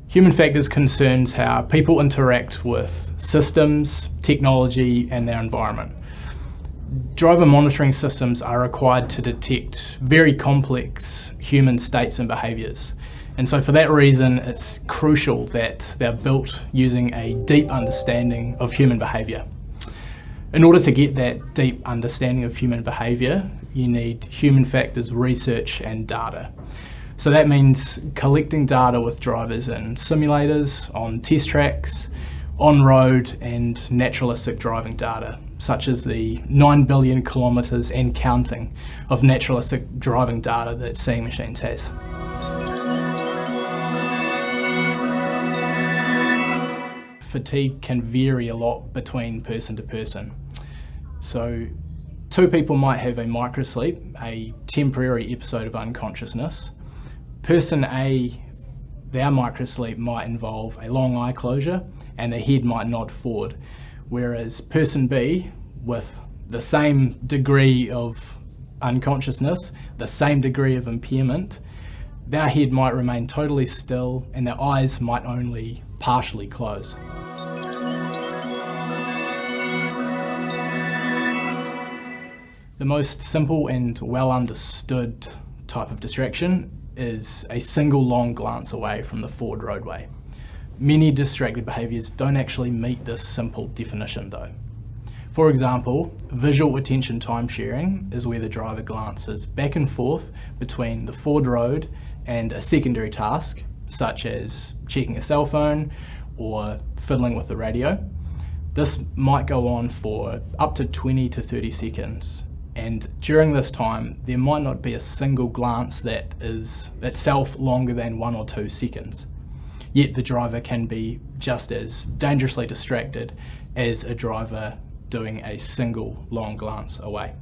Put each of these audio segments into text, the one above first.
Human factors concerns how people interact with systems, technology, and their environment. Driver monitoring systems are required to detect very complex human states and behaviours. And so for that reason, it's crucial that they're built using a deep understanding of human behaviour. In order to get that deep understanding of human behaviour, you need human factors research and data. So that means collecting data with drivers in simulators, on test tracks, on road, and naturalistic driving data, such as the 9 billion kilometres and counting of naturalistic driving data that Seeing Machines has. Fatigue can vary a lot between person to person. So two people might have a microsleep, a temporary episode of unconsciousness. Person A, their microsleep might involve a long eye closure and the head might nod forward, whereas person B, with the same degree of unconsciousness, the same degree of impairment, their head might remain totally still and their eyes might only partially close. The most simple and well understood type of distraction is a single long glance away from the forward roadway. Many distracted behaviours don't actually meet this simple definition though. For example, visual attention time sharing is where the driver glances back and forth between the forward road and a secondary task, such as checking a cell phone or fiddling with the radio. This might go on for up to 20 to 30 seconds. And during this time, there might not be a single glance that is itself longer than 1 or 2 seconds. Yet the driver can be just as dangerously distracted as a driver doing a single long glance away.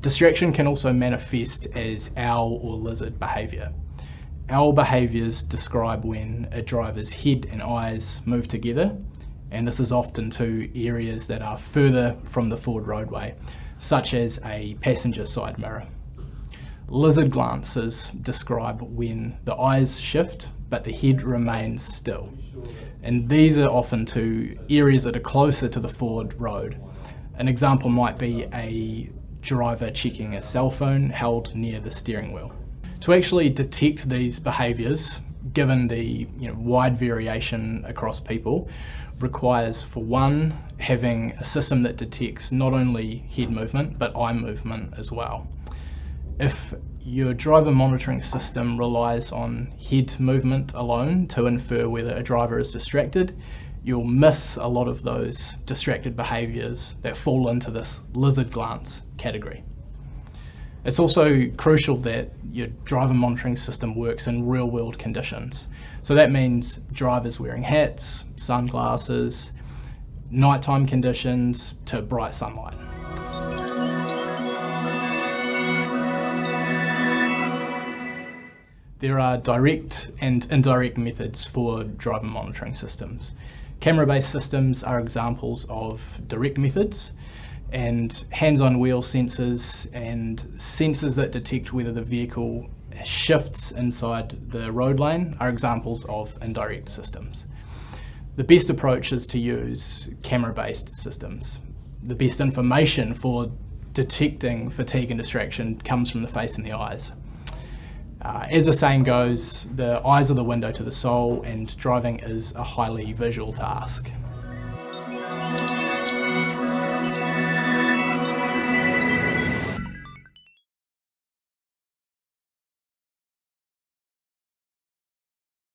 Distraction can also manifest as owl or lizard behaviour. Owl behaviours describe when a driver's head and eyes move together, and this is often to areas that are further from the forward roadway, such as a passenger side mirror. Lizard glances describe when the eyes shift but the head remains still. And these are often to areas that are closer to the forward road. An example might be a driver checking a cell phone held near the steering wheel. To actually detect these behaviours, given the wide variation across people, requires, for one, having a system that detects not only head movement but eye movement as well. If your driver monitoring system relies on head movement alone to infer whether a driver is distracted, you'll miss a lot of those distracted behaviours that fall into this lizard glance category. It's also crucial that your driver monitoring system works in real-world conditions. So that means drivers wearing hats, sunglasses, nighttime conditions to bright sunlight. There are direct and indirect methods for driver monitoring systems. Camera-based systems are examples of direct methods, and hands-on wheel sensors and sensors that detect whether the vehicle shifts inside the road lane are examples of indirect systems. The best approach is to use camera-based systems. The best information for detecting fatigue and distraction comes from the face and the eyes. As the saying goes, the eyes are the window to the soul, and driving is a highly visual task.